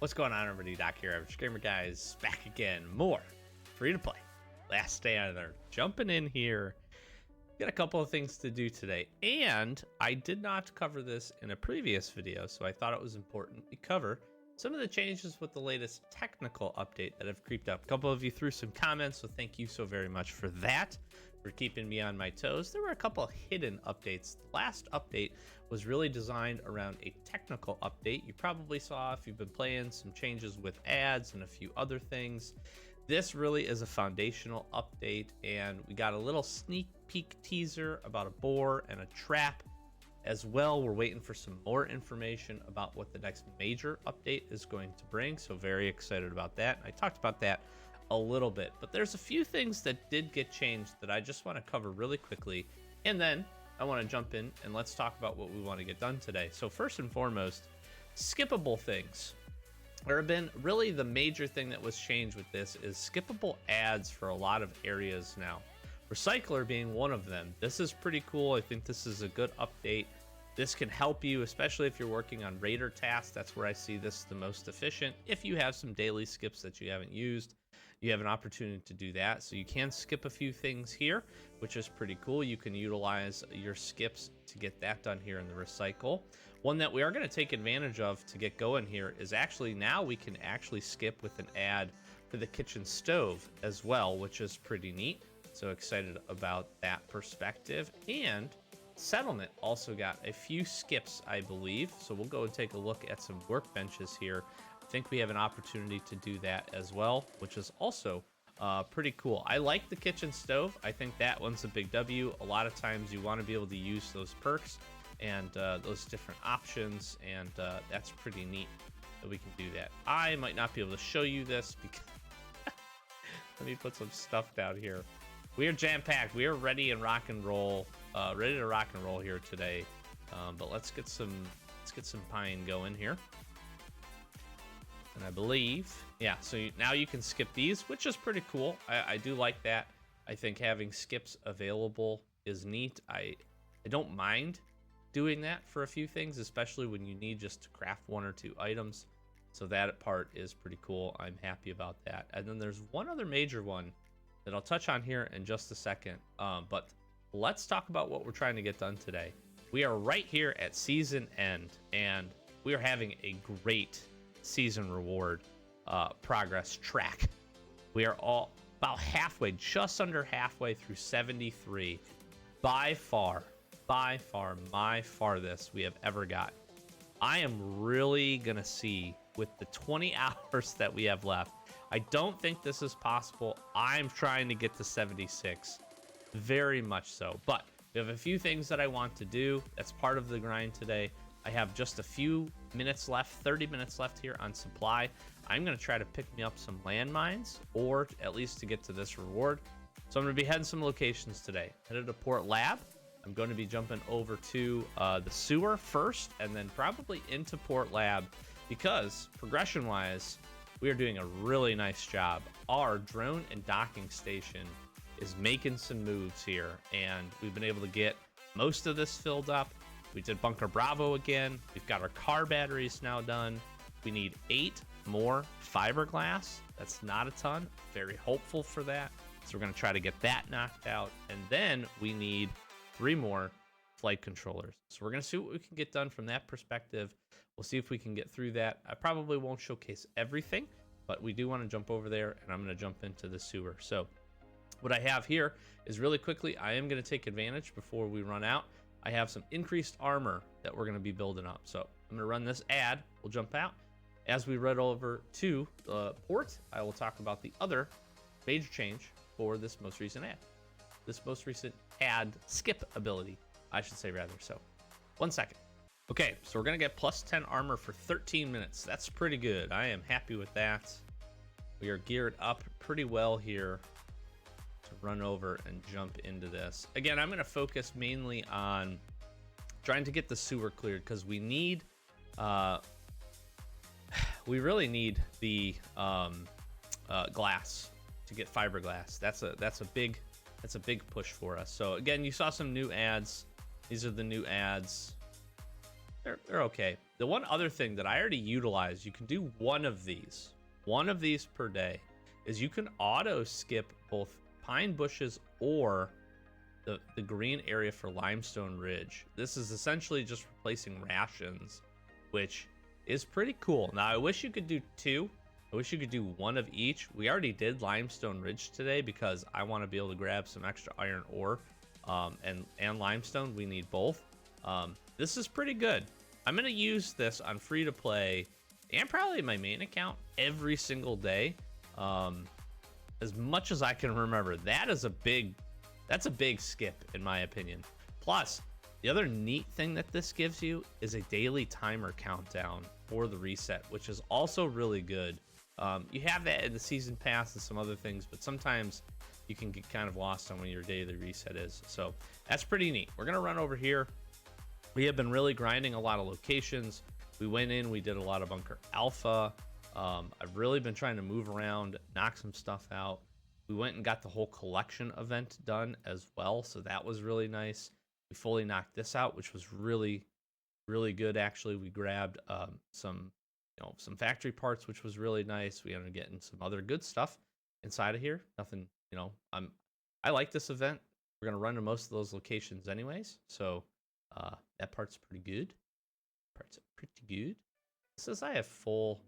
What's going on, everybody? Doc here, Average Gamer Guys, back again. More free to play. Last Stand there. Jumping in here. Got a couple of things to do today, and I did not cover this in a previous video, so I thought it was important to cover some of the changes with the latest technical update that have creeped up. A couple of you threw some comments, so thank you so very much for that, for keeping me on my toes. There were a couple of hidden updates. The last update was really designed around a technical update. You probably saw, if you've been playing, some changes with ads and a few other things. This really is a foundational update, and we got a little sneak peek teaser about a boar and a trap as well. We're waiting for some more information about what the next major update is going to bring, so very excited about that. I talked about that a little bit, but there's a few things that did get changed that I just want to cover really quickly, and then I want to jump in and let's talk about what we want to get done today. So first and foremost, skippable things. There have been really the major thing that was changed with this is skippable ads for a lot of areas now. Recycler being one of them. This is pretty cool. I think this is a good update. This can help you, especially if you're working on raider tasks. That's where I see this the most efficient. If you have some daily skips that you haven't used, you have an opportunity to do that. So you can skip a few things here, which is pretty cool. You can utilize your skips to get that done here in the recycle. One that we are going to take advantage of to get going here is actually now we can actually skip with an ad for the kitchen stove as well, which is pretty neat. So excited about that perspective. And settlement also got a few skips, I believe. So we'll go and take a look at some workbenches here. I think we have an opportunity to do that as well, which is also pretty cool. I like the kitchen stove. I think that one's a big W. A lot of times you want to be able to use those perks and those different options, and that's pretty neat that we can do that. I might not be able to show you this because let me put some stuff down here. We are jam-packed. We are ready and rock and roll. Ready to rock and roll here today. But let's get some pine going here. And I believe, yeah. So now you can skip these, which is pretty cool. I do like that. I think having skips available is neat. I don't mind doing that for a few things, especially when you need just to craft one or two items. So that part is pretty cool. I'm happy about that. And then there's one other major one that I'll touch on here in just a second. But let's talk about what we're trying to get done today. We are right here at season end, and we are having a great season reward progress track. We are all about halfway, just under halfway through 73. By far, my farthest we have ever got. I am really gonna see with the 20 hours that we have left. I don't think this is possible. I'm trying to get to 76, very much so. But we have a few things that I want to do. That's part of the grind today. I have just a few minutes left, 30 minutes left here on supply. I'm going to try to pick me up some landmines, or at least to get to this reward. So I'm going to be heading some locations today. Headed to Port Lab. I'm going to be jumping over to the sewer first, and then probably into Port Lab, because progression-wise, we are doing a really nice job. Our drone and docking station is making some moves here, and we've been able to get most of this filled up. We did Bunker Bravo again. We've got our car batteries now done. We need 8 more fiberglass. That's not a ton. Very hopeful for that. So we're going to try to get that knocked out. And then we need 3 more flight controllers. So we're going to see what we can get done from that perspective. We'll see if we can get through that. I probably won't showcase everything, but we do want to jump over there, and I'm going to jump into the sewer. So what I have here is really quickly, I am going to take advantage before we run out. I have some increased armor that we're going to be building up. So I'm going to run this ad. We'll jump out. As we run over to the port, I will talk about the other major change for this most recent ad. This most recent ad skip ability, I should say rather. So 1 second. Okay, so we're going to get plus 10 armor for 13 minutes. That's pretty good. I am happy with that. We are geared up pretty well here to run over and jump into this. Again, I'm going to focus mainly on trying to get the sewer cleared, because we need we really need the glass to get fiberglass. That's a big push for us. So again, you saw some new ads. These are the new ads. they're okay. The one other thing that I already utilized, you can do one of these per day, is you can auto skip both pine bushes or the green area for Limestone Ridge. This is essentially just replacing rations, which is pretty cool. Now, I wish you could do two. I wish you could do one of each. We already did Limestone Ridge today because I want to be able to grab some extra iron ore and limestone. We need both. This is pretty good. I'm going to use this on free to play and probably my main account every single day. As much as I can remember. That's a big skip in my opinion. Plus, the other neat thing that this gives you is a daily timer countdown for the reset, which is also really good. You have that in the season pass and some other things, but sometimes you can get kind of lost on when your daily reset is. So that's pretty neat. We're going to run over here. We have been really grinding a lot of locations. We went in, we did a lot of Bunker Alpha. I've really been trying to move around, knock some stuff out. We went and got the whole collection event done as well, so that was really nice. We fully knocked this out, which was really, really good. Actually, we grabbed some factory parts, which was really nice. We ended up getting some other good stuff inside of here. Nothing, I like this event. We're gonna run to most of those locations anyways, so that part's pretty good. It says I have full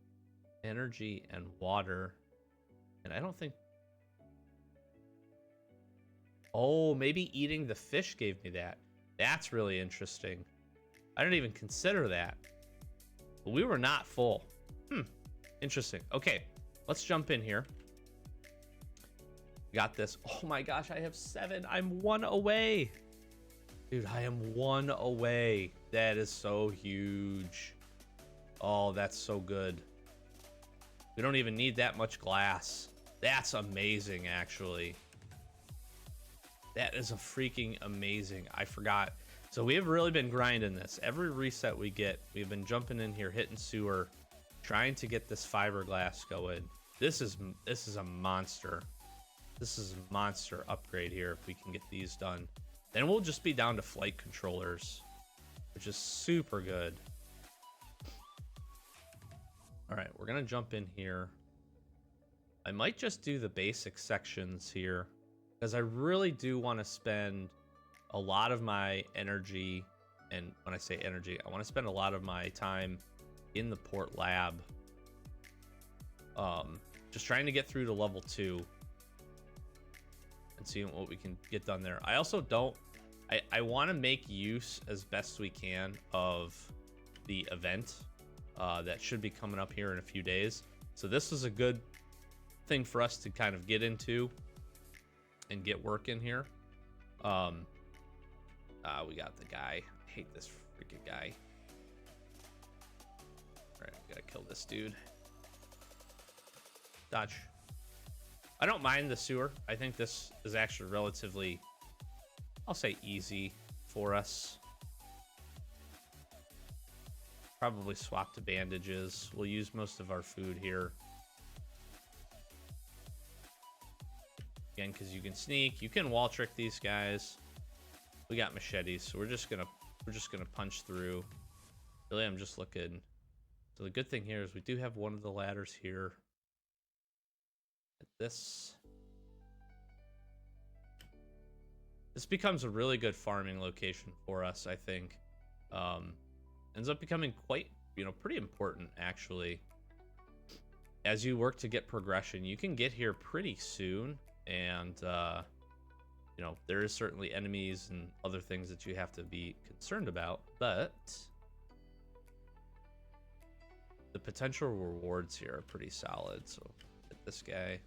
energy and water, and I don't think. Oh, maybe eating the fish gave me that. That's really interesting. I didn't even consider that. But we were not full. Interesting. Okay, let's jump in here. Got this. Oh my gosh, I have 7. I'm 1 away. Dude, I am 1 away. That is so huge. Oh, that's so good. We don't even need that much glass. That's amazing, actually. That is a freaking amazing. I forgot. So we have really been grinding this. Every reset we get, we've been jumping in here, hitting sewer, trying to get this fiberglass going. This is a monster. This is a monster upgrade here if we can get these done. Then we'll just be down to flight controllers, which is super good. All right, we're gonna jump in here. I might just do the basic sections here, because I really do want to spend a lot of my energy, and when I say energy, I want to spend a lot of my time in the port lab. Just trying to get through to level 2 and seeing what we can get done there. I also don't, I want to make use as best we can of the event that should be coming up here in a few days. So this is a good thing for us to kind of get into and get work in here. We got the guy. I hate this freaking guy. All right, we gotta kill this dude. Dodge. I don't mind the sewer. I think this is actually relatively, I'll say, easy for us. Probably swap to bandages. We'll use most of our food here. Again, because you can sneak, you can wall trick these guys. We got machetes, so we're just gonna punch through. Really, I'm just looking. So the good thing here is we do have one of the ladders here. At this becomes a really good farming location for us, I think. Ends up becoming quite, pretty important actually. As you work to get progression, you can get here pretty soon, and there is certainly enemies and other things that you have to be concerned about, but the potential rewards here are pretty solid. So hit this guy,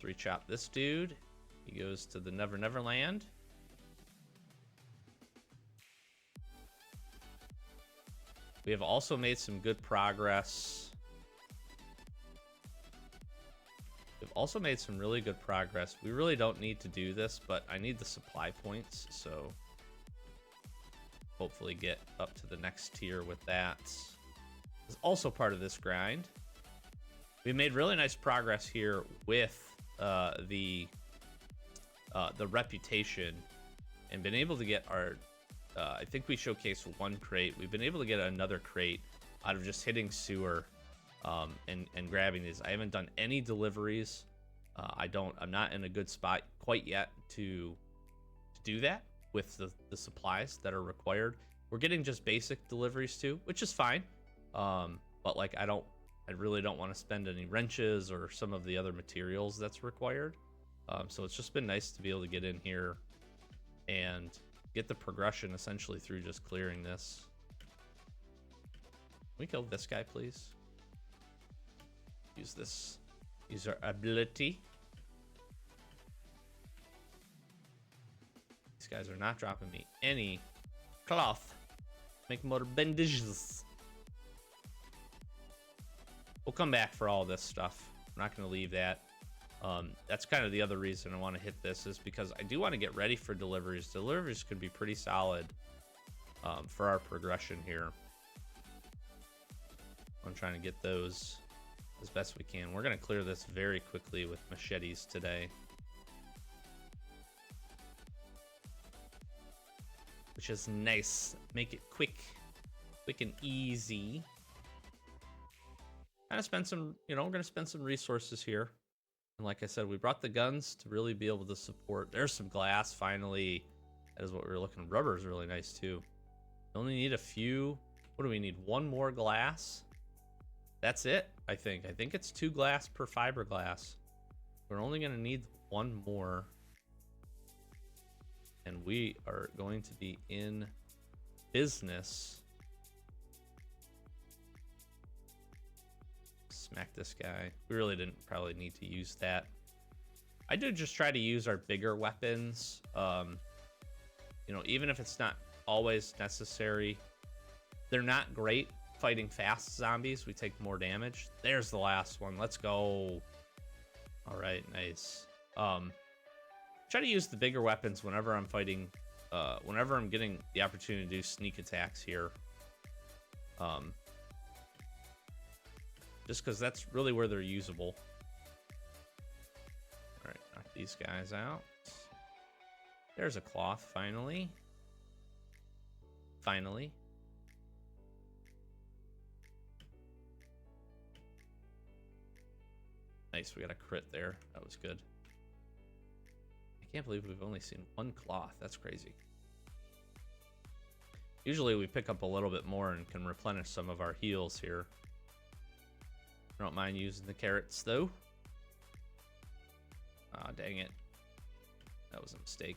3-chop this dude. He goes to the Never Never Land. We have also made some good progress. We've also made some really good progress. We really don't need to do this, but I need the supply points, so hopefully get up to the next tier with that. It's also part of this grind. We made really nice progress here with the reputation, and been able to get our I think we showcased one crate. We've been able to get another crate out of just hitting sewer and grabbing these. I haven't done any deliveries. I'm not in a good spot quite yet to do that with the supplies that are required. We're getting just basic deliveries too, which is fine. But like I really don't want to spend any wrenches or some of the other materials that's required. So it's just been nice to be able to get in here and get the progression essentially through just clearing this. Can we kill this guy, please? Use our ability. These guys are not dropping me any cloth. Make more bandages. We'll come back for all this stuff. I'm not going to leave that. That's kind of the other reason I want to hit this, is because I do want to get ready for deliveries. Deliveries could be pretty solid for our progression here. I'm trying to get those as best we can. We're going to clear this very quickly with machetes today, which is nice. Make it quick and easy. Kind of spend some, we're going to spend some resources here. And like I said, we brought the guns to really be able to support. There's some glass, finally. That is what we were looking. Rubber is really nice, too. We only need a few. What do we need? One more glass? That's it, I think. I think it's 2 glass per fiberglass. We're only going to need one more. And we are going to be in business. Smack this guy. We really didn't probably need to use that. I do just try to use our bigger weapons. Even if it's not always necessary. They're not great fighting fast zombies. We take more damage. There's the last one. Let's go. All right, nice. Try to use the bigger weapons whenever I'm fighting, whenever I'm getting the opportunity to do sneak attacks here. Just because that's really where they're usable. All right, knock these guys out. There's a cloth, finally. Finally. Nice, we got a crit there. That was good. I can't believe we've only seen one cloth. That's crazy. Usually we pick up a little bit more and can replenish some of our heals here. I don't mind using the carrots, though. Ah, dang it. That was a mistake.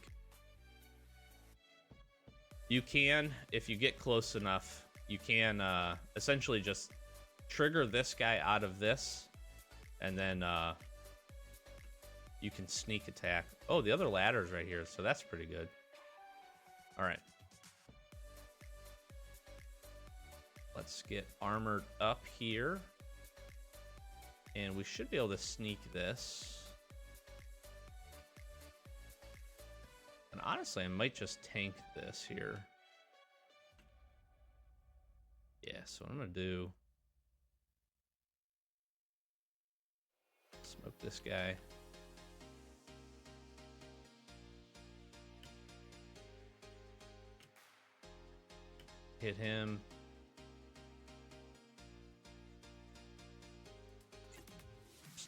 You can, if you get close enough, you can essentially just trigger this guy out of this, and then you can sneak attack. Oh, the other ladder's right here, so that's pretty good. All right. Let's get armored up here. And we should be able to sneak this. And honestly, I might just tank this here. Yeah, so what I'm going to do... Smoke this guy. Hit him.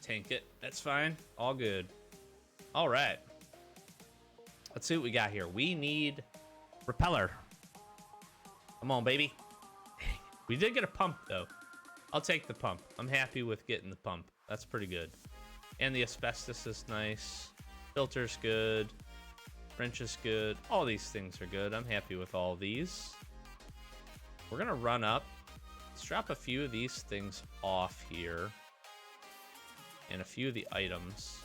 Tank it. That's fine. All good. All right. Let's see what we got here. We need repeller. Come on, baby. We did get a pump, though. I'll take the pump. I'm happy with getting the pump. That's pretty good. And the asbestos is nice. Filter's good. Wrench is good. All these things are good. I'm happy with all these. We're going to run up. Let's drop a few of these things off here. And a few of the items.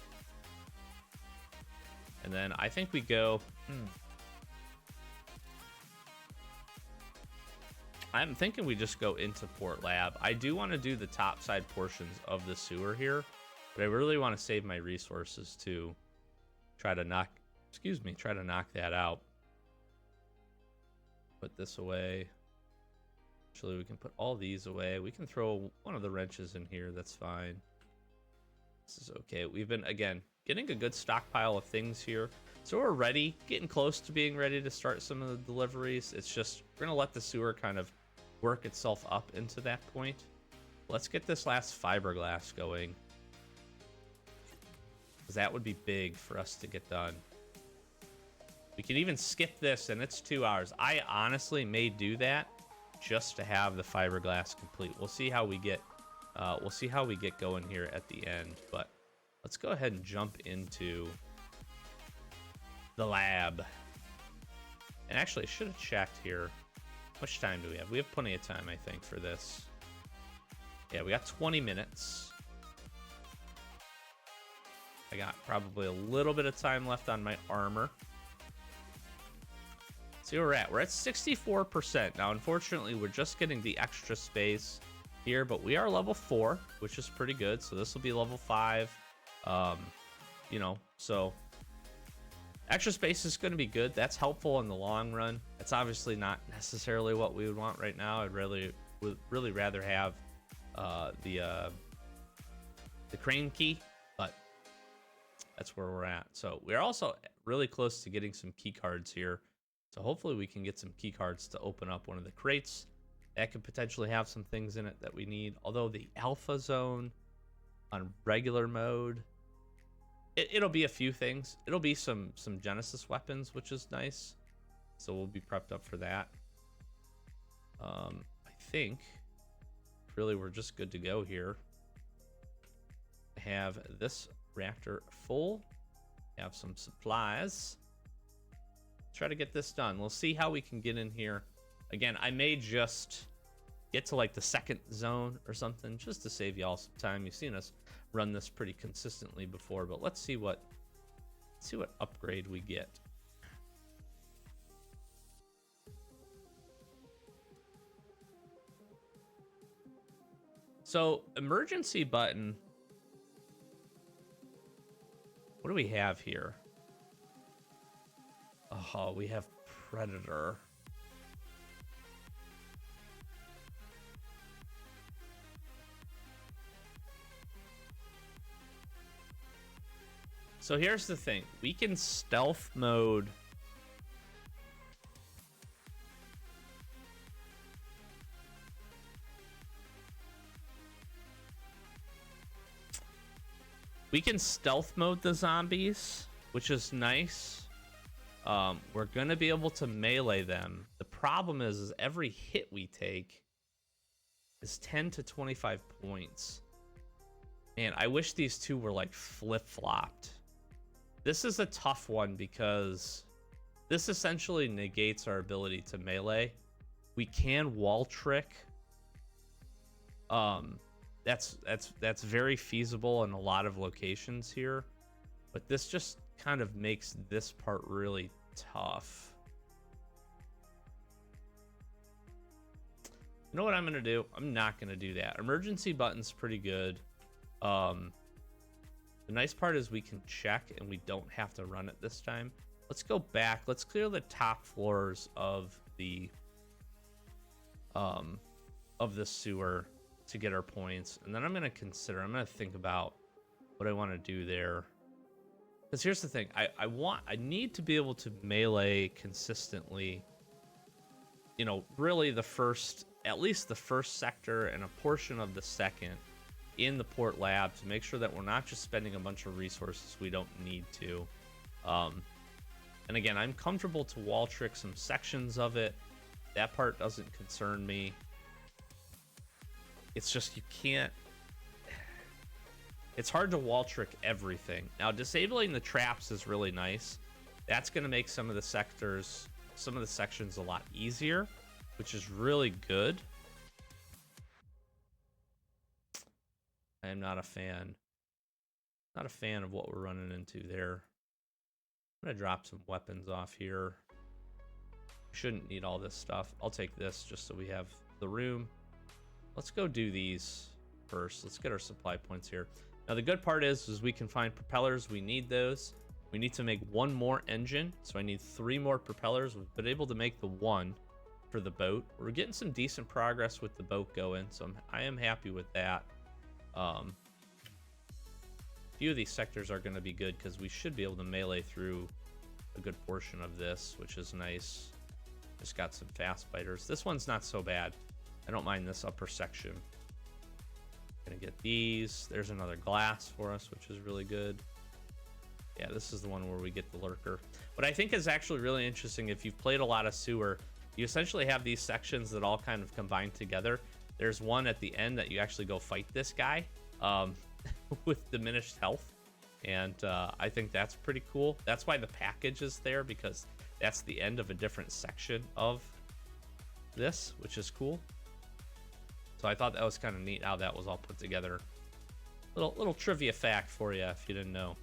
And then I think we go... I'm thinking we just go into Port Lab. I do want to do the top side portions of the sewer here. But I really want to save my resources to try to knock... try to knock that out. Put this away. Actually, we can put all these away. We can throw one of the wrenches in here. That's fine. This is okay. We've been, again, getting a good stockpile of things here. So we're ready, getting close to being ready to start some of the deliveries. It's just, we're gonna let the sewer kind of work itself up into that point. Let's get this last fiberglass going, because that would be big for us to get done. We can even skip this, and it's 2 hours. I honestly may do that just to have the fiberglass complete. We'll see how we get. We'll see how we get going here at the end. But let's go ahead and jump into the lab. And actually, I should have checked here. How much time do we have? We have plenty of time, I think, for this. Yeah, we got 20 minutes. I got probably a little bit of time left on my armor. See where we're at. We're at 64%. Now, unfortunately, we're just getting the extra space here, but we are level 4, which is pretty good. So this will be level 5. You know, so extra space is going to be good. That's helpful in the long run. It's obviously not necessarily what we would want right now. I'd would really rather have the crane key, but that's where we're at. So we're also really close to getting some key cards here. So hopefully we can get some key cards to open up one of the crates. That could potentially have some things in it that we need. Although the alpha zone on regular mode, it'll be a few things. It'll be some Genesis weapons, which is nice. So we'll be prepped up for that. I think really we're just good to go here. Have this reactor full. Have some supplies. Try to get this done. We'll see how we can get in here. Again, I may just get to like the second zone or something just to save y'all some time. You've seen us run this pretty consistently before, but let's see what upgrade we get. So, emergency button. What do we have here? Oh, we have Predator. So here's the thing. We can stealth mode. We can stealth mode the zombies, which is nice. We're gonna be able to melee them. The problem is every hit we take is 10 to 25 points. Man, I wish these two were like flip-flopped. This is a tough one because this essentially negates our ability to melee. We can wall trick. That's very feasible in a lot of locations here, but this just kind of makes this part really tough. You know what I'm gonna do? I'm not gonna do that. Emergency button's pretty good. The nice part is we can check and we don't have to run it this time. Let's go back. Let's clear the top floors of the sewer to get our points, and then I'm gonna think about what I want to do there. Because here's the thing, I need to be able to melee consistently. You know, really at least the first sector and a portion of the second in the port lab to make sure that we're not just spending a bunch of resources we don't need to. And again, I'm comfortable to wall trick some sections of it. That part doesn't concern me. It's just you can't. It's hard to wall trick everything. Now, disabling the traps is really nice. That's going to make some of the sections a lot easier, which is really good. I am not a fan. Not a fan of what we're running into there. I'm going to drop some weapons off here. We shouldn't need all this stuff. I'll take this just so we have the room. Let's go do these first. Let's get our supply points here. Now, the good part is we can find propellers. We need those. We need to make one more engine. So I need 3 more propellers. We've been able to make the 1 for the boat. We're getting some decent progress with the boat going. So I am happy with that. A few of these sectors are going to be good because we should be able to melee through a good portion of this, which is nice. Just got some fast biters. This one's not so bad. I don't mind this upper section. Gonna get these. There's another glass for us, which is really good. Yeah, this is the one where we get the lurker. What I think is actually really interesting, if you've played a lot of sewer, you essentially have these sections that all kind of combine together. There's one at the end that you actually go fight this guy with diminished health. And I think that's pretty cool. That's why the package is there, because that's the end of a different section of this, which is cool. So I thought that was kind of neat how that was all put together. Little trivia fact for you if you didn't know.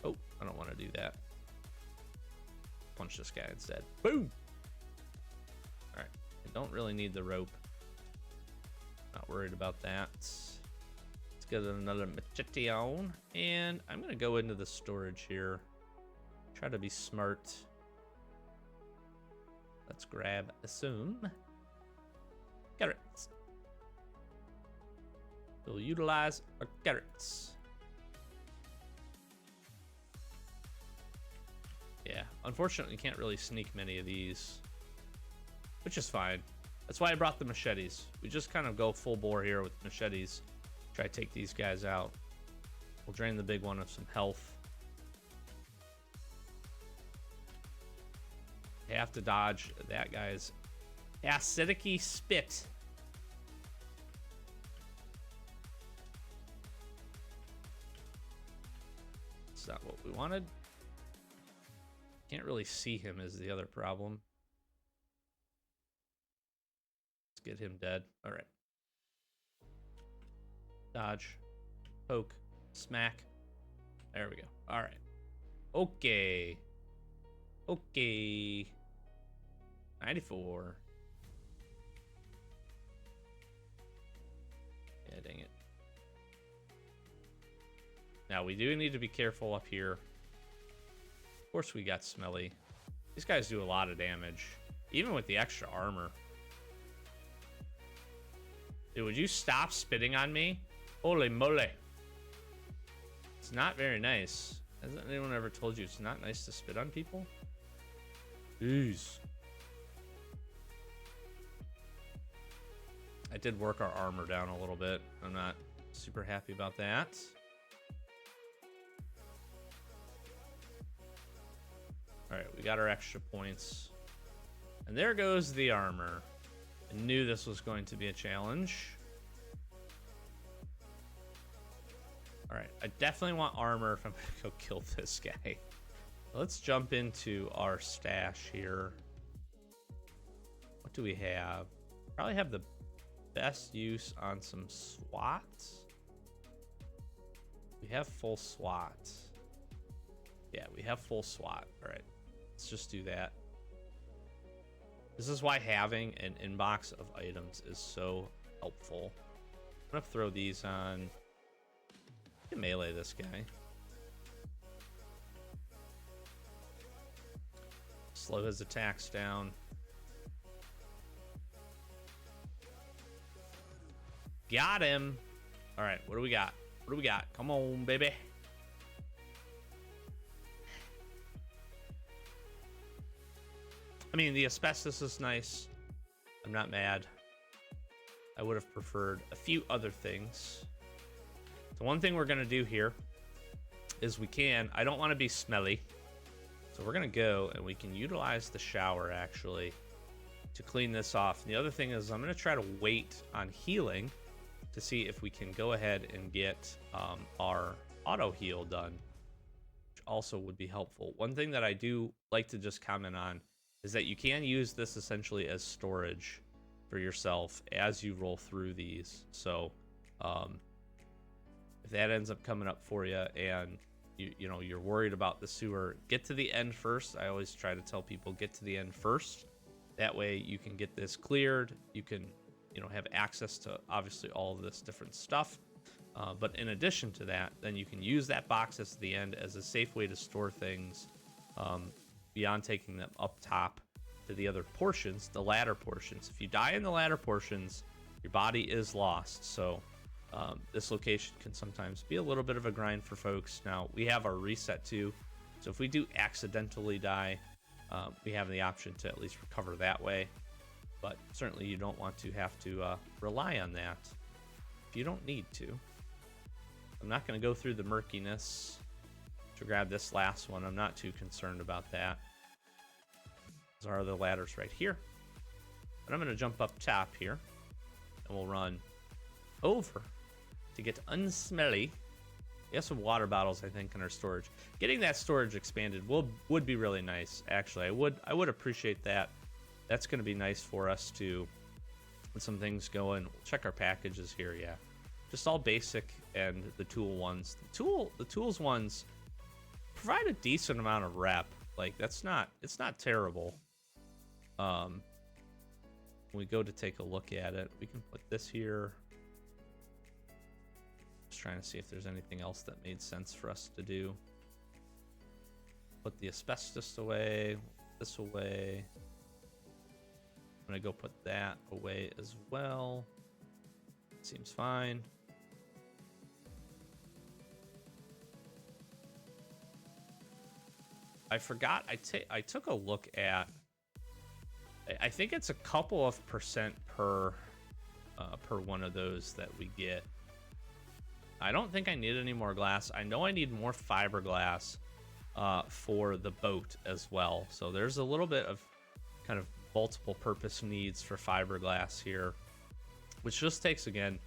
Oh, I don't want to do that. Punch this guy instead. Boom! Alright, I don't really need the rope. Not worried about that. Let's get another machete on. And I'm going to go into the storage here. Try to be smart. Let's grab some carrots. We'll utilize our carrots. Yeah, unfortunately, you can't really sneak many of these, which is fine. That's why I brought the machetes. We just kind of go full bore here with machetes. Try to take these guys out. We'll drain the big one of some health. Have to dodge that guy's acidic-y spit. It's not what we wanted. Can't really see him is the other problem. Let's get him dead. All right. Dodge. Poke. Smack. There we go. All right. Okay. Okay. 94. Yeah, dang it. Now, we do need to be careful up here. Of course, we got Smelly. These guys do a lot of damage, even with the extra armor. Dude, would you stop spitting on me? Holy moly. It's not very nice. Hasn't anyone ever told you it's not nice to spit on people? Jeez. I did work our armor down a little bit. I'm not super happy about that. Alright, we got our extra points. And there goes the armor. I knew this was going to be a challenge. Alright, I definitely want armor if I'm going to go kill this guy. Let's jump into our stash here. What do we have? Probably have the best use on some SWAT. We have full SWAT. Yeah, we have full SWAT. Alright. Let's just do that. This is why having an inbox of items is so helpful. I'm gonna throw these on. I can melee this guy. Slow his attacks down. Got him. All right, what do we got? What do we got? Come on, baby. I mean, the asbestos is nice. I'm not mad. I would have preferred a few other things. The one thing we're going to do here is I don't want to be smelly. So we're going to go and we can utilize the shower actually to clean this off. And the other thing is I'm going to try to wait on healing to see if we can go ahead and get our auto heal done, which also would be helpful. One thing that I do like to just comment on is that you can use this essentially as storage for yourself as you roll through these. So if that ends up coming up for you and you know you're worried about the sewer, get to the end first. I always try to tell people get to the end first. That way you can get this cleared. You can have access to obviously all of this different stuff. But in addition to that, then you can use that box at the end as a safe way to store things beyond taking them up top to the other portions, the ladder portions. If you die in the ladder portions, your body is lost. So This location can sometimes be a little bit of a grind for folks. Now, we have our reset too, so if we do accidentally die, we have the option to at least recover that way. But certainly you don't want to have to rely on that if you don't need to. I'm not going to go through the murkiness to grab this last one. I'm not too concerned about that. Those are the ladders right here. But I'm going to jump up top here, and we'll run over to get unsmelly. We have some water bottles, I think, in our storage. Getting that storage expanded would be really nice. Actually, I would appreciate that. That's going to be nice for us to get some things going. We'll check our packages here. Yeah, just all basic and the tool ones. The tools ones provide a decent amount of rep. Like it's not terrible. When we go to take a look at it, we can put this here. Just trying to see if there's anything else that made sense for us to do. Put the asbestos away, this away. I'm gonna go put that away as well. Seems fine. I forgot, I took a look at, I think it's a couple of percent per one of those that we get. I don't think I need any more glass. I know I need more fiberglass for the boat as well. So there's a little bit of kind of multiple purpose needs for fiberglass here, which just takes, again,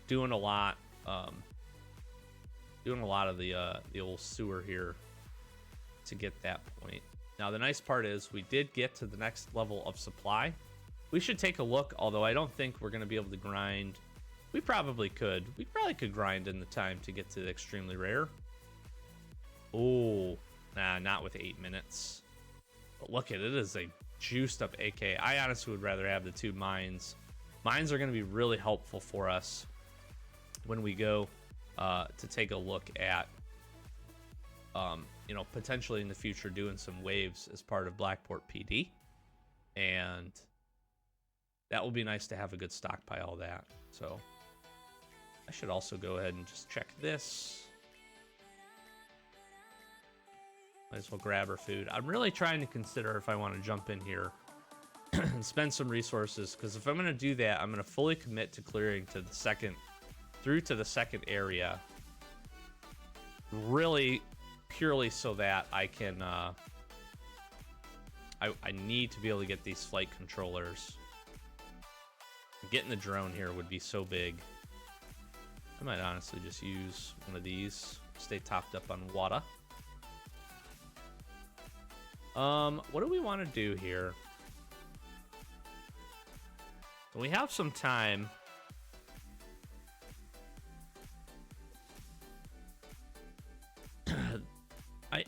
doing a lot of the old sewer here to get that point. Now the nice part is we did get to the next level of supply. We should take a look, although I don't think we're going to be able to grind. We probably could grind in the time to get to the extremely rare. Oh, nah, not with 8 minutes. But look at it, is a juiced up AK. I honestly would rather have the 2 mines. Mines are going to be really helpful for us when we go to take a look at, you know, potentially in the future doing some waves as part of Blackport PD. And that will be nice to have a good stockpile of that. So I should also go ahead and just check this. Might as well grab our food. I'm really trying to consider if I want to jump in here and spend some resources, because if I'm going to do that, I'm going to fully commit to clearing to the second, through to the second area. Really, purely so that I can, I need to be able to get these flight controllers. Getting the drone here would be so big. I might honestly just use one of these, stay topped up on water. What do we want to do here? We have some time.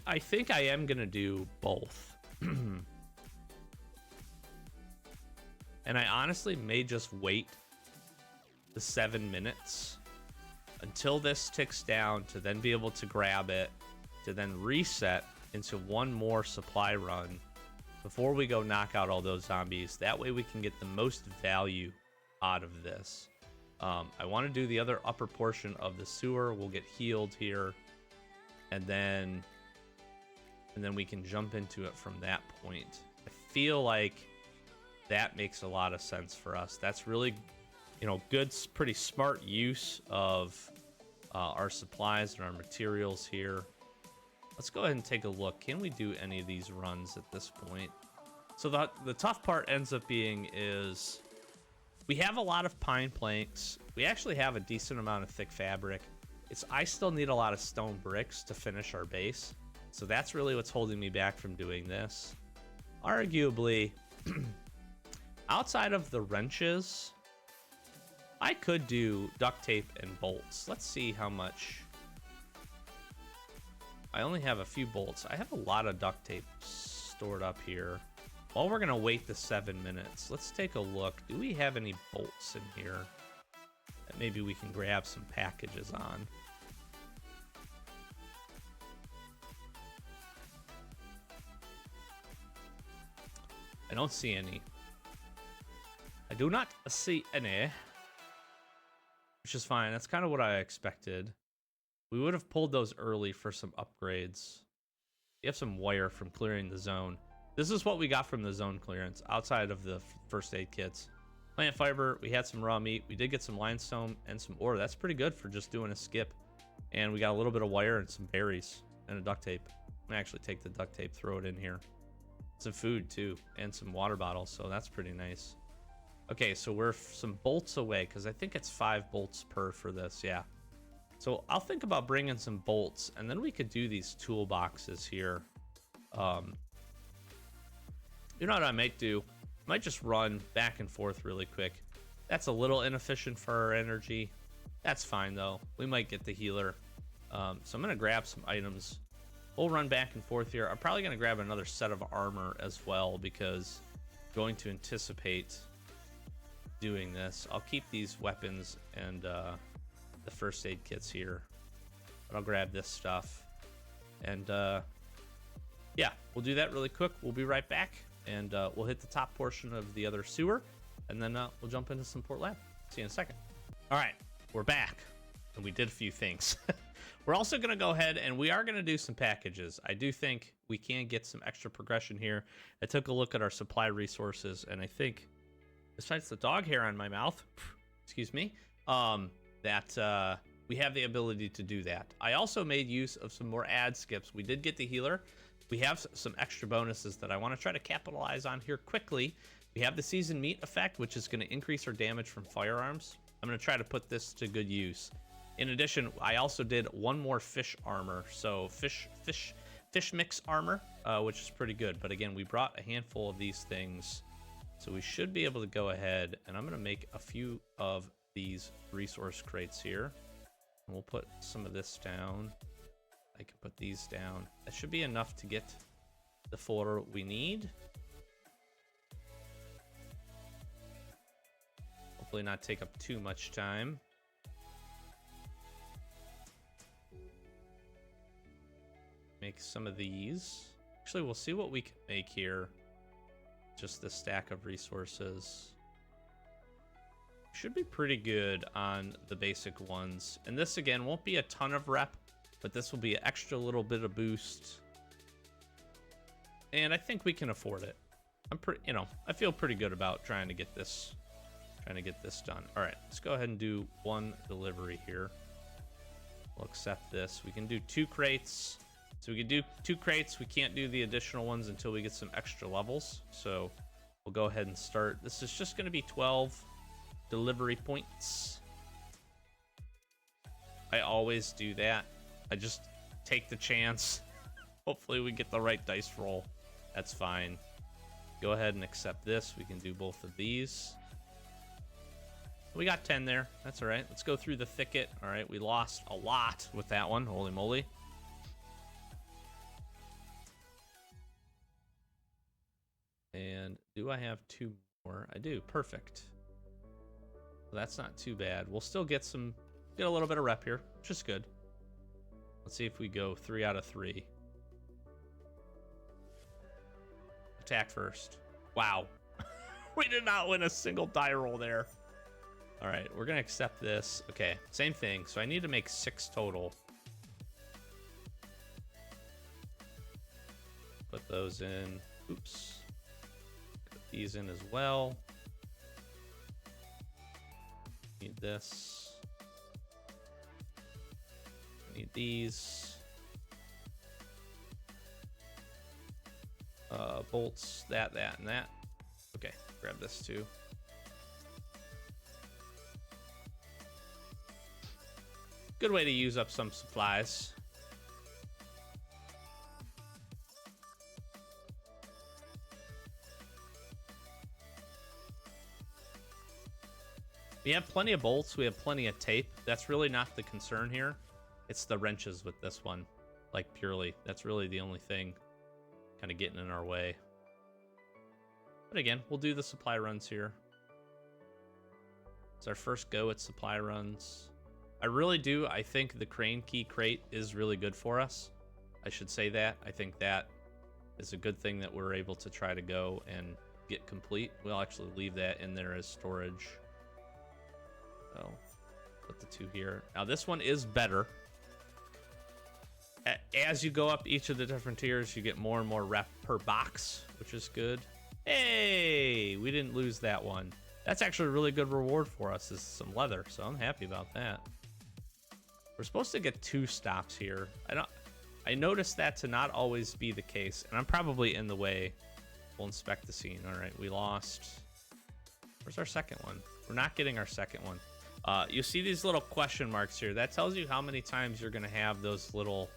I think I am gonna do both. And I honestly may just wait the 7 minutes until this ticks down to then be able to grab it, to then reset into one more supply run before we go knock out all those zombies. That way we can get the most value out of this. I want to do the other upper portion of the sewer. We'll get healed here, and then we can jump into it from that point. I feel like that makes a lot of sense for us. That's really, you know, good, pretty smart use of our supplies and our materials here. Let's go ahead and take a look. Can we do any of these runs at this point? So the tough part ends up being is we have a lot of pine planks. We actually have a decent amount of thick fabric. I still need a lot of stone bricks to finish our base. So that's really what's holding me back from doing this. Arguably, outside of the wrenches, I could do duct tape and bolts. Let's see how much. I only have a few bolts. I have a lot of duct tape stored up here. While we're gonna wait the 7 minutes, let's take a look. Do we have any bolts in here that maybe we can grab some packages on? I don't see any. I do not see any. Which which is fine. That's kind of what I expected. We would have pulled those early for some upgrades. You have some wire from clearing the zone. This is what we got from the zone clearance outside of the first aid kits. Plant fiber, we had some raw meat. We did get some limestone and some ore. That's pretty good for just doing a skip. And we got a little bit of wire and some berries and a duct tape. I'm gonna actually take the duct tape, throw it in here. Some food too, and some water bottles, so that's pretty nice. Okay, so we're some bolts away, because I think it's 5 bolts per for this, yeah. So I'll think about bringing some bolts, and then we could do these toolboxes here. You know what I might do? I might just run back and forth really quick. That's a little inefficient for our energy. That's fine, though. We might get the healer. So I'm going to grab some items. We'll run back and forth here. I'm probably going to grab another set of armor as well, because I'm going to anticipate doing this. I'll keep these weapons and the first aid kits here. But I'll grab this stuff. And yeah, we'll do that really quick. We'll be right back. And we'll hit the top portion of the other sewer. And then we'll jump into some Port Lab. See you in a second. All right, we're back. And we did a few things. We're also going to go ahead and we are going to do some packages. I do think we can get some extra progression here. I took a look at our supply resources, and I think, besides the dog hair on my mouth, excuse me, that we have the ability to do that. I also made use of some more ad skips. We did get the healer. We have some extra bonuses that I want to try to capitalize on here quickly. We have the seasoned meat effect, which is going to increase our damage from firearms. I'm going to try to put this to good use. In addition, I also did one more fish armor. So fish mix armor, which is pretty good. But again, we brought a handful of these things. So we should be able to go ahead, and I'm going to make a few of these resource crates here. And we'll put some of this down. I can put these down. That should be enough to get the fodder we need. Hopefully not take up too much time. Make some of these. Actually, we'll see what we can make here. Just the stack of resources. Should be pretty good on the basic ones. And this, again, won't be a ton of rep, but this will be an extra little bit of boost. And I think we can afford it. I feel pretty good about trying to get this done. All right, let's go ahead and do one delivery here. We'll accept this. We can do 2 crates. So we can do 2 crates. We can't do the additional ones until we get some extra levels. So we'll go ahead and start. This is just going to be 12 delivery points. I always do that. I just take the chance. Hopefully we get the right dice roll. That's fine. Go ahead and accept this. We can do both of these. We got 10 there. That's all right. Let's go through the thicket. All right, we lost a lot with that one. Holy moly. And do I have 2 more? I do. Perfect. Well, that's not too bad. We'll still get a little bit of rep here, which is good. Let's see if we go 3 out of 3. Attack first. Wow. We did not win a single die roll there. All right, we're going to accept this. Okay, same thing. So I need to make 6 total. Put those in. Oops. Put these in as well. Need this. Need these. Bolts, that, and that. Okay, grab this too. Good way to use up some supplies. We have plenty of bolts. We have plenty of tape. That's really not the concern here. It's the wrenches with this one. Like, purely. That's really the only thing kind of getting in our way. But again, we'll do the supply runs here. It's our first go at supply runs. I think the crane key crate is really good for us. I should say that. I think that is a good thing that we're able to try to go and get complete. We'll actually leave that in there as storage. So Put the 2 here. Now this one is better. As you go up each of the different tiers, you get more and more rep per box, which is good. Hey, we didn't lose that one. That's actually a really good reward for us, is some leather, so I'm happy about that. We're supposed to get 2 stops here. I noticed that to not always be the case, and I'm probably in the way. We'll inspect the scene. All right, we lost. Where's our second one? We're not getting our second one. You see these little question marks here. That tells you how many times you're going to have those little,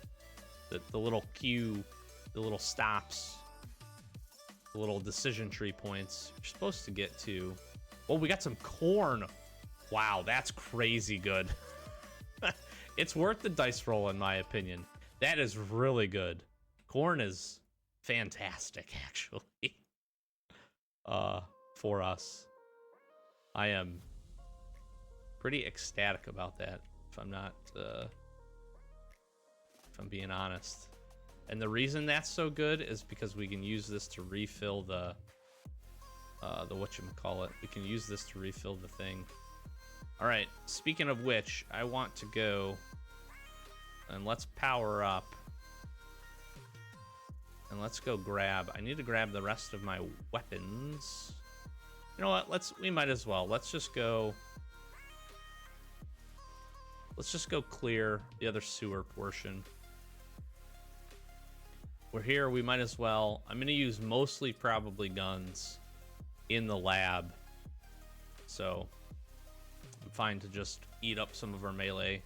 the little queue, the little stops, the little decision tree points. You're supposed to get to. Oh, we got some corn. Wow, that's crazy good. It's worth the dice roll, in my opinion. That is really good. Corn is fantastic, actually. For us. I am pretty ecstatic about that, if I'm not, if I'm being honest. And the reason that's so good is because we can use this to refill the whatchamacallit. We can use this to refill the thing. All right, speaking of which, I want to go and let's power up. And let's go grab, I need to grab the rest of my weapons. You know what, we might as well. Let's just go clear the other sewer portion. We're here, we might as well. I'm gonna use mostly probably guns in the lab. So I'm fine to just eat up some of our melee.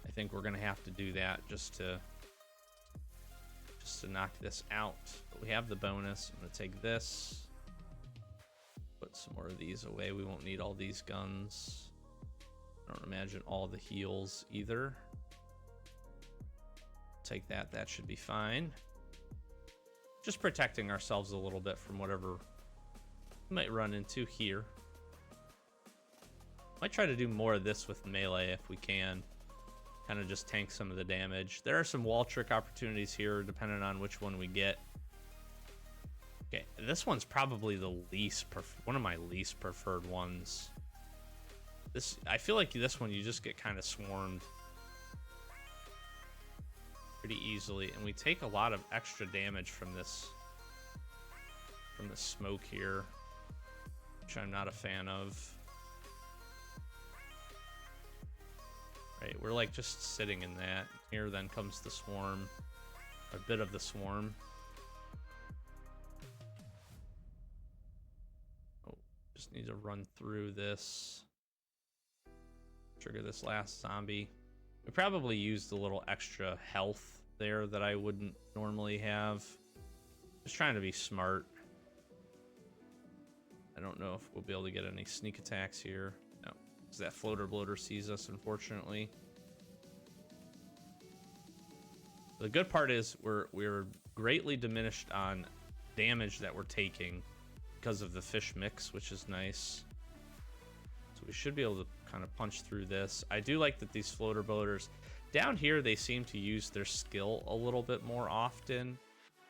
I think we're gonna have to do that just to knock this out. But we have the bonus. I'm gonna take this. Put some more of these away. We won't need all these guns. I don't imagine all the heals either. Take that. That should be fine. Just protecting ourselves a little bit from whatever we might run into here. Might try to do more of this with melee if we can. Kind of just tank some of the damage. There are some wall trick opportunities here depending on which one we get. Okay, this one's probably the one of my least preferred ones. I feel like this one you just get kind of swarmed pretty easily, and we take a lot of extra damage from this smoke here, which I'm not a fan of. Right, we're like just sitting in that. Here then comes the swarm, a bit of the swarm. Oh, just need to run through this. Trigger this last zombie. We probably used a little extra health there that I wouldn't normally have. Just trying to be smart. I don't know if we'll be able to get any sneak attacks here. No, because that floater bloater sees us, unfortunately. The good part is we're greatly diminished on damage that we're taking because of the fish mix, which is nice. So we should be able to kind of punch through this. I do like that these floater bloaters down here, they seem to use their skill a little bit more often.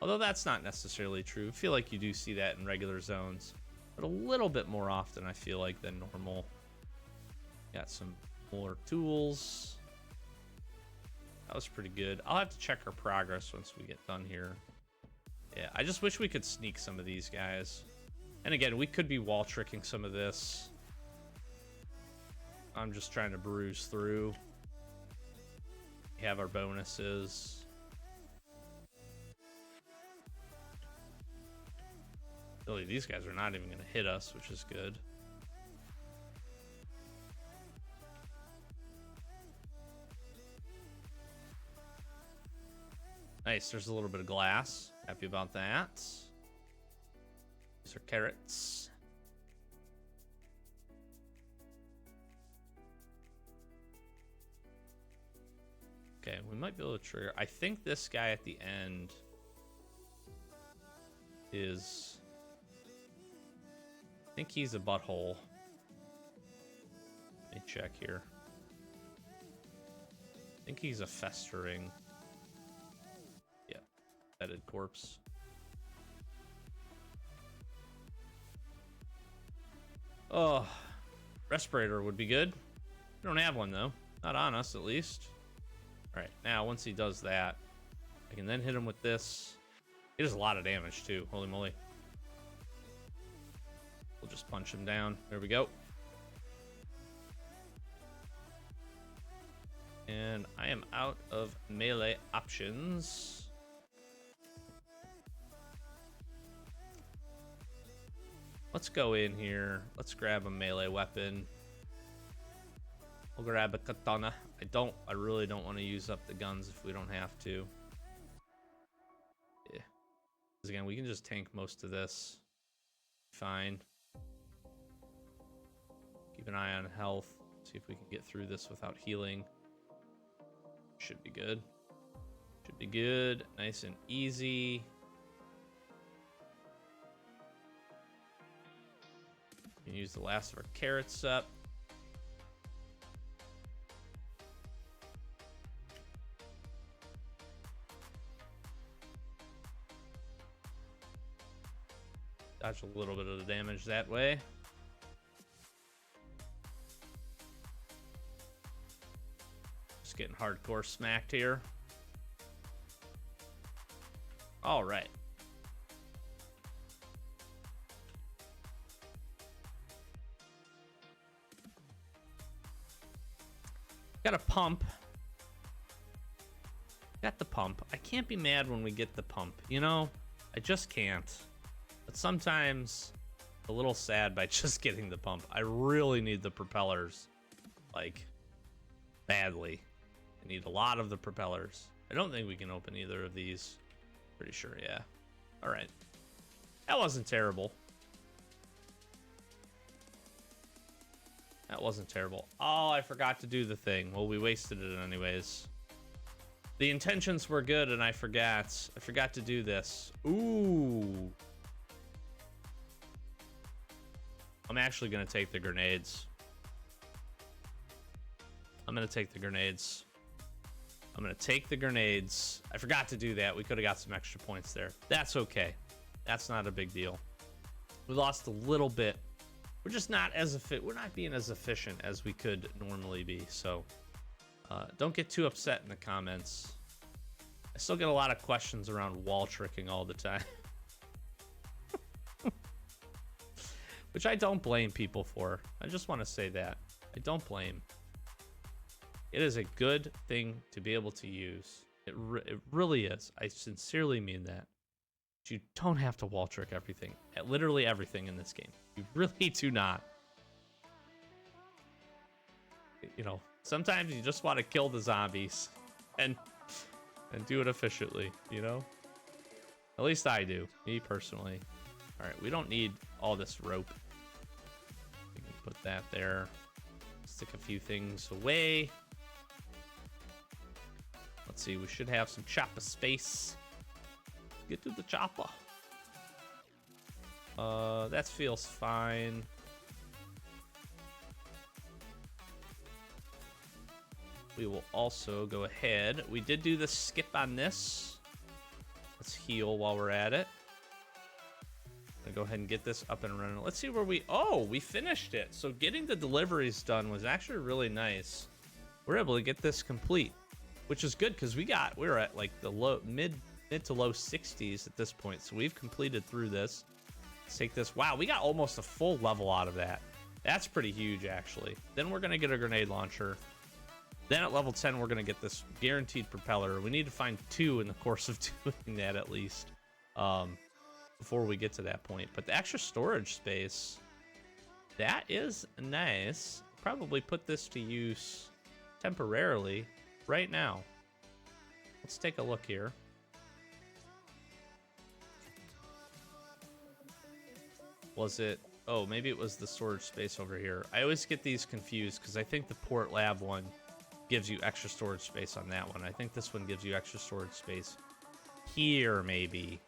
Although that's not necessarily true. I feel like you do see that in regular zones, but a little bit more often, I feel like, than normal. Got some more tools. That was pretty good. I'll have to check our progress once we get done here. Yeah, I just wish we could sneak some of these guys. And again, we could be wall tricking some of this. I'm just trying to bruise through. We have our bonuses. Really, these guys are not even going to hit us, which is good. Nice, there's a little bit of glass. Happy about that. These are carrots. Okay, we might be able to trigger. I think this guy at the end is... I think he's a butthole. Let me check here. I think he's a festering. Yeah, bedded corpse. Oh, respirator would be good. We don't have one, though. Not on us, at least. All right, now, once he does that, I can then hit him with this. He does a lot of damage, too. Holy moly. We'll just punch him down. There we go. And I am out of melee options. Let's go in here. Let's grab a melee weapon. We'll grab a katana. I really don't want to use up the guns if we don't have to. Yeah. Because again, we can just tank most of this. Fine. Keep an eye on health. See if we can get through this without healing. Should be good. Should be good. Nice and easy. We can use the last of our carrots up. Dodge a little bit of the damage that way. Just getting hardcore smacked here. All right. Got a pump. Got the pump. I can't be mad when we get the pump. You know, I just can't. But sometimes a little sad by just getting the pump. I really need the propellers. Like, badly. I need a lot of the propellers. I don't think we can open either of these. Pretty sure, yeah. All right. That wasn't terrible. That wasn't terrible. Oh, I forgot to do the thing. Well, we wasted it anyways. The intentions were good, and I forgot. I forgot to do this. Ooh. I'm actually going to take the grenades. I'm going to take the grenades. I'm going to take the grenades. I forgot to do that. We could have got some extra points there. That's okay. That's not a big deal. We lost a little bit. We're just not as we're not being as efficient as we could normally be. So don't get too upset in the comments. I still get a lot of questions around wall tricking all the time. Which I don't blame people for. I just want to say that. I don't blame. It is a good thing to be able to use. It really is. I sincerely mean that. But you don't have to wall trick everything. Literally everything in this game. You really do not. You know, sometimes you just want to kill the zombies and do it efficiently, you know? At least I do, me personally. All right, we don't need all this rope. We can put that there. Stick a few things away. Let's see, we should have some chopper space. Get to the chopper. That feels fine. We will also go ahead. We did do the skip on this. Let's heal while we're at it. I'm gonna go ahead and get this up and running. Let's see where we finished it. So getting the deliveries done was actually really nice. We're able to get this complete, which is good because we were at like the mid to low 60s at this point. So we've completed through this. Let's take this. Wow, we got almost a full level out of that. That's pretty huge, actually. Then we're gonna get a grenade launcher. Then at level 10, we're gonna get this guaranteed propeller. We need to find 2 in the course of doing that at least, before we get to that point. But the extra storage space, that is nice. Probably put this to use temporarily right now. Let's take a look here. Was it? Oh, maybe it was the storage space over here. I always get these confused because I think the Port Lab one gives you extra storage space on that one. I think this one gives you extra storage space here, maybe.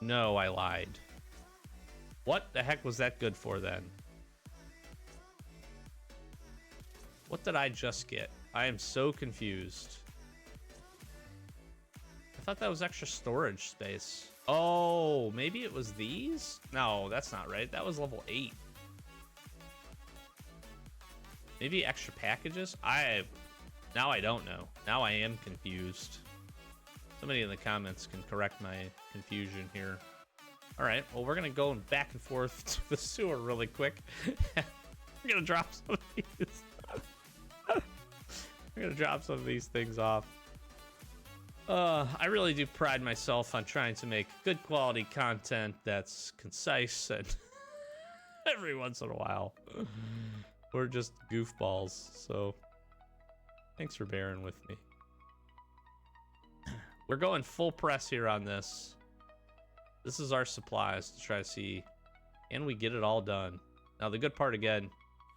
No, I lied. What the heck was that good for then? What did I just get? I am so confused. I thought that was extra storage space. Oh, maybe it was these? No, that's not right. That was level 8. Maybe extra packages? Now I don't know. Now I am confused. Somebody in the comments can correct my confusion here. All right, well, we're gonna go back and forth to the sewer really quick. I'm gonna drop some of these. I'm gonna drop some of these things off. I really do pride myself on trying to make good quality content that's concise, and every once in a while we're just goofballs, so thanks for bearing with me. We're going full press here on this. This is our supplies to try to see, and we get it all done. Now the good part, again,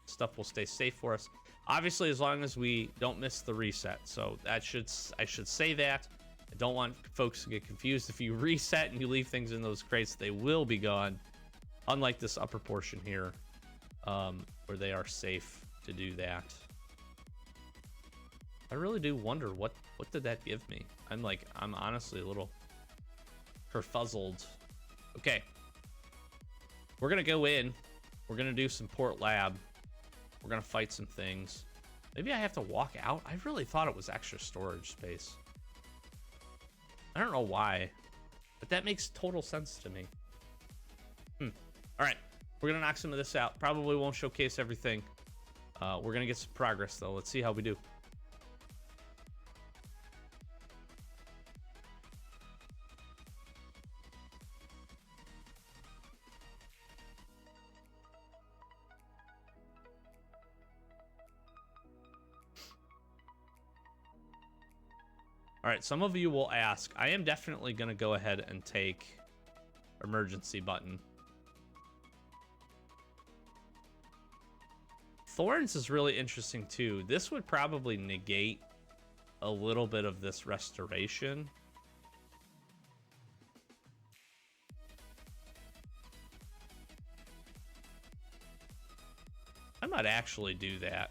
stuff will stay safe for us, obviously, as long as we don't miss the reset. So I should say that. I don't want folks to get confused. If you reset and you leave things in those crates, they will be gone. Unlike this upper portion here, where they are safe to do that. I really do wonder what did that give me? I'm honestly a little kerfuzzled. Okay. We're gonna go in. We're gonna do some port lab. We're gonna fight some things. Maybe I have to walk out. I really thought it was extra storage space. I don't know why, but that makes total sense to me. All right, we're gonna knock some of this out. Probably won't showcase everything. We're gonna get some progress though. Let's see how we do. All right, some of you will ask. I am definitely going to go ahead and take emergency button. Thorns is really interesting too. This would probably negate a little bit of this restoration. I might actually do that.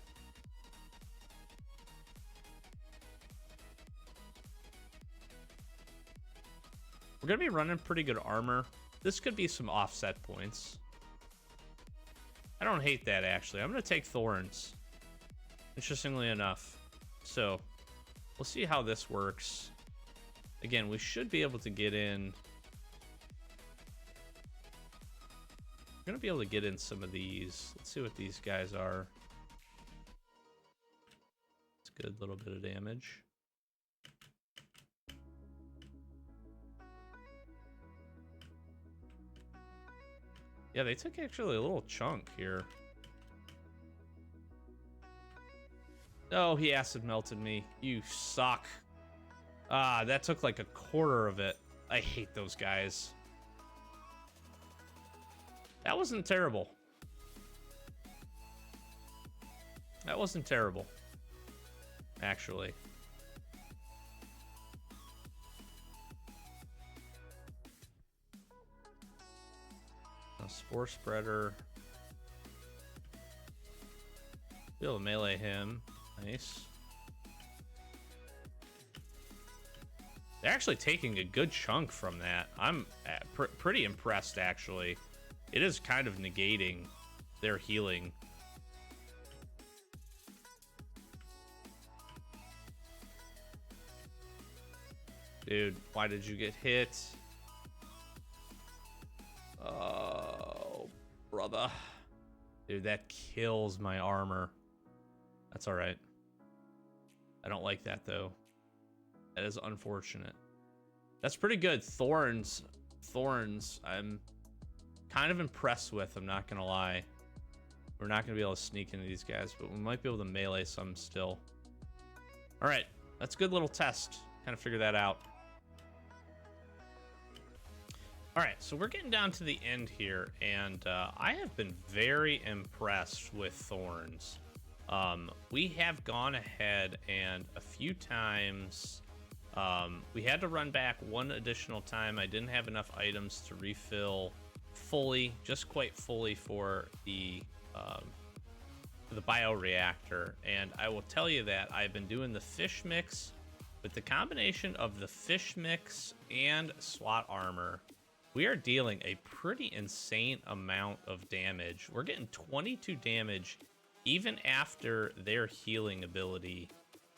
We're gonna be running pretty good armor. This could be some offset points. I don't hate that, actually. I'm gonna take Thorns, interestingly enough. So we'll see how this works. Again, we should be able to get in. We're gonna be able to get in some of these. Let's see what these guys are. It's a good little bit of damage. Yeah, they took actually a little chunk here. Oh, he acid melted me. You suck. Ah, that took like a quarter of it. I hate those guys. That wasn't terrible. That wasn't terrible, actually. Spore spreader. Be able to melee him. Nice. They're actually taking a good chunk from that. I'm pretty impressed, actually. It is kind of negating their healing. Dude, why did you get hit? Oh, brother. Dude, that kills my armor. That's all right. I don't like that, though. That is unfortunate. That's pretty good. Thorns, I'm kind of impressed with, I'm not gonna lie. We're not gonna be able to sneak into these guys, but we might be able to melee some still. All right, that's a good little test. Kind of figure that out. All right, so we're getting down to the end here, and I have been very impressed with Thorns. We have gone ahead and a few times, we had to run back one additional time. I didn't have enough items to refill fully, just quite fully for the bioreactor. And I will tell you that I've been doing the fish mix. With the combination of the fish mix and SWAT armor, we are dealing a pretty insane amount of damage. We're getting 22 damage even after their healing ability,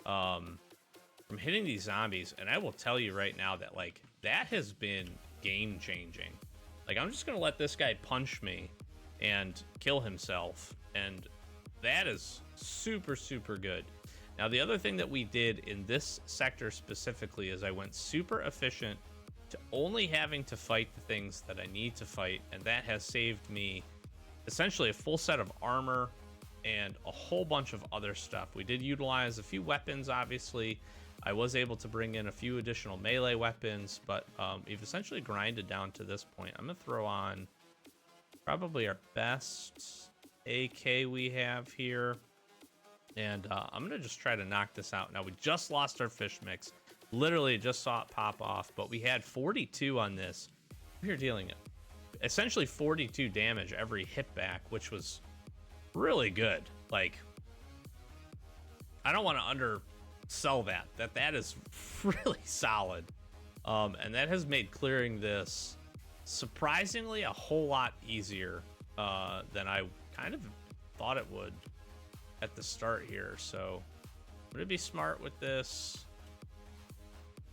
from hitting these zombies, and I will tell you right now that like that has been game changing. Like I'm just gonna let this guy punch me and kill himself, and that is super, super good. Now, the other thing that we did in this sector specifically is I went super efficient to only having to fight the things that I need to fight, and that has saved me essentially a full set of armor and a whole bunch of other stuff. We did utilize a few weapons, obviously. I was able to bring in a few additional melee weapons, but we've essentially grinded down to this point. I'm gonna throw on probably our best AK we have here, and I'm gonna just try to knock this out. Now, we just lost our fish mix. Literally just saw it pop off, but we had 42 on this. We are dealing essentially 42 damage every hit back, which was really good. Like, I don't want to undersell that. That is really solid. And that has made clearing this surprisingly a whole lot easier than I kind of thought it would at the start here. So I'm gonna be smart with this.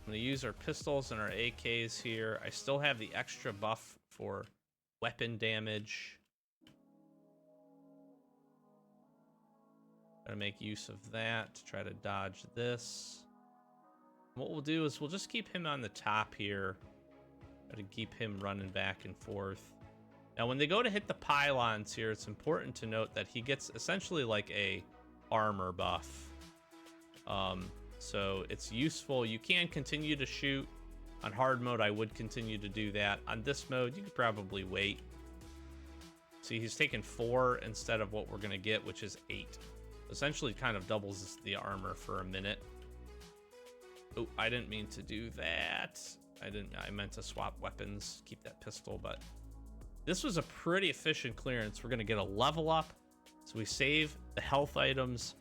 I'm gonna use our pistols and our AKs here. I still have the extra buff for weapon damage. Gotta make use of that to try to dodge this. What we'll do is we'll just keep him on the top here. Try to keep him running back and forth. Now, when they go to hit the pylons here, it's important to note that he gets essentially like a armor buff. So it's useful. You can continue to shoot. On hard mode, I would continue to do that. On this mode, you could probably wait. See, he's taking 4 instead of what we're going to get, which is 8. Essentially kind of doubles the armor for a minute. Oh, I didn't mean to do that. I meant to swap weapons, keep that pistol, but this was a pretty efficient clearance. We're going to get a level up, so we save the health items.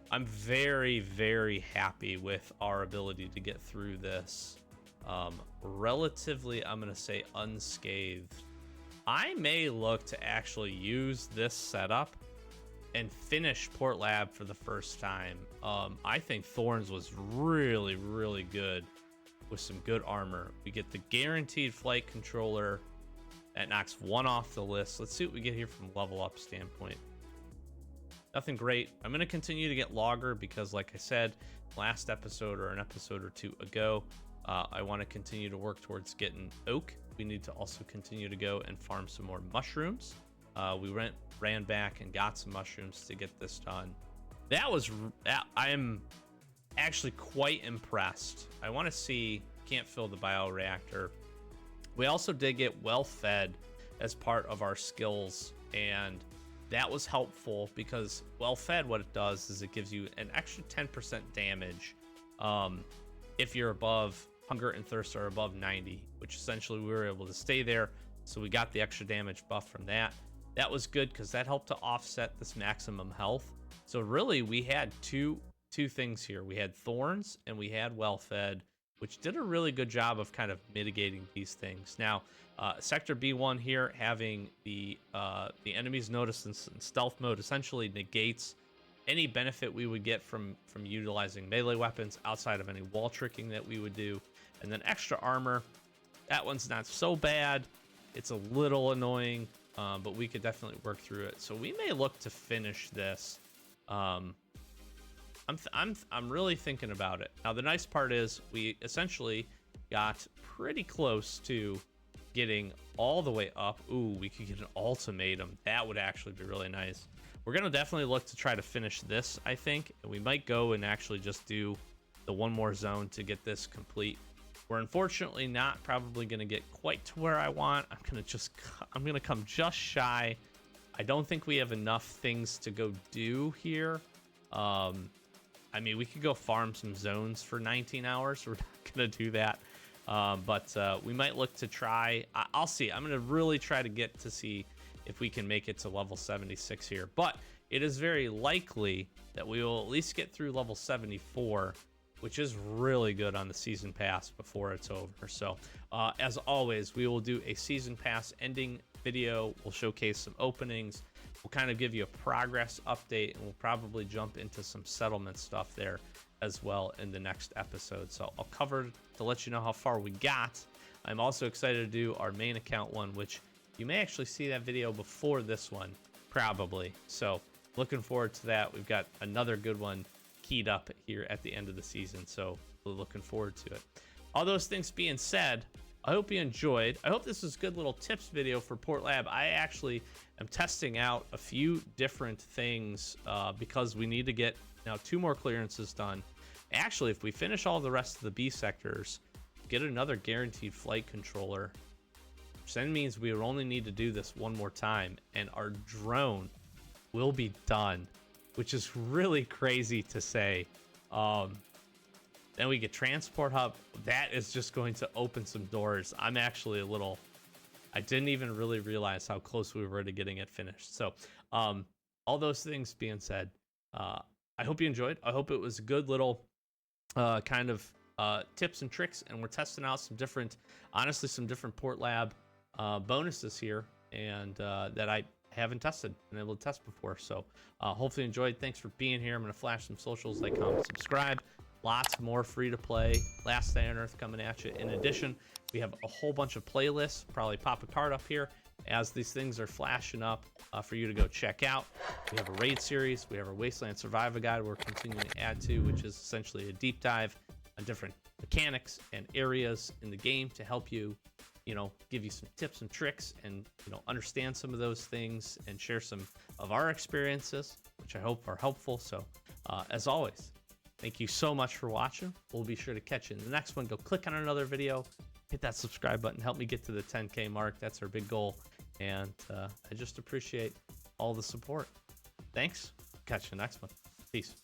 I'm very, very happy with our ability to get through this relatively, I'm going to say, unscathed. I may look to actually use this setup and finish Port Lab for the first time. I think Thorns was really, really good with some good armor. We get the guaranteed flight controller. That knocks 1 off the list. Let's see what we get here from level up standpoint. Nothing great. I'm going to continue to get Logger because, like I said, last episode or an episode or two ago, I want to continue to work towards getting Oak. We need to also continue to go and farm some more mushrooms. We ran back and got some mushrooms to get this done. I am actually quite impressed. I want to see, can't fill the bioreactor. We also did get well fed as part of our skills, and that was helpful because well fed, what it does is it gives you an extra 10% damage if you're above hunger and thirst are above 90, which essentially we were able to stay there. So we got the extra damage buff from that. That was good because that helped to offset this maximum health. So really we had two things here. We had Thorns and we had well fed, which did a really good job of kind of mitigating these things. Now, Sector B1 here, having the enemies notice in stealth mode essentially negates any benefit we would get from utilizing melee weapons outside of any wall tricking that we would do. And then extra armor, that one's not so bad. It's a little annoying, but we could definitely work through it. So we may look to finish this. I'm really thinking about it. Now, the nice part is we essentially got pretty close to getting all the way up. Ooh, we could get an ultimatum. That would actually be really nice. We're going to definitely look to try to finish this, I think. And we might go and actually just do the one more zone to get this complete. We're unfortunately not probably going to get quite to where I want. I'm going to come just shy. I don't think we have enough things to go do here. I mean, we could go farm some zones for 19 hours. We're not going to do that. But we might look to try. I'll see. I'm going to really try to get to see if we can make it to level 76 here. But it is very likely that we will at least get through level 74, which is really good on the season pass before it's over. So as always, we will do a season pass ending video. We'll showcase some openings. we'll kind of give you a progress update, and we'll probably jump into some settlement stuff there as well in the next episode. So I'll cover to let you know how far we got. I'm also excited to do our main account one, which you may actually see that video before this one, probably. So looking forward to that. We've got another good one keyed up here at the end of the season, so we're looking forward to it. All those things being said, I hope you enjoyed. I hope this was a good little tips video for Portlab. I actually am testing out a few different things because we need to get now 2 more clearances done. Actually, if we finish all the rest of the B sectors, get another guaranteed flight controller, which then means we will only need to do this 1 more time, and our drone will be done, which is really crazy to say. Then we get transport hub. That is just going to open some doors. I'm actually I didn't even really realize how close we were to getting it finished. So all those things being said, I hope you enjoyed. I hope it was a good little kind of tips and tricks, and we're testing out some different Portlab bonuses here, and that I haven't tested and able to test before. So hopefully you enjoyed. Thanks for being here. I'm going to flash some socials, like, comment, subscribe. Lots more free to play Last Day on Earth coming at you. In addition, we have a whole bunch of playlists. Probably pop a card up here as these things are flashing up for you to go check out. We have a raid series. We have our Wasteland Survival Guide we're continuing to add to, which is essentially a deep dive on different mechanics and areas in the game to help you, give you some tips and tricks, and understand some of those things and share some of our experiences, which I hope are helpful. So as always, thank you so much for watching. We'll be sure to catch you in the next one. Go click on another video, hit that subscribe button, help me get to the 10K mark. That's our big goal, and I just appreciate all the support. Thanks. Catch you next one. Peace.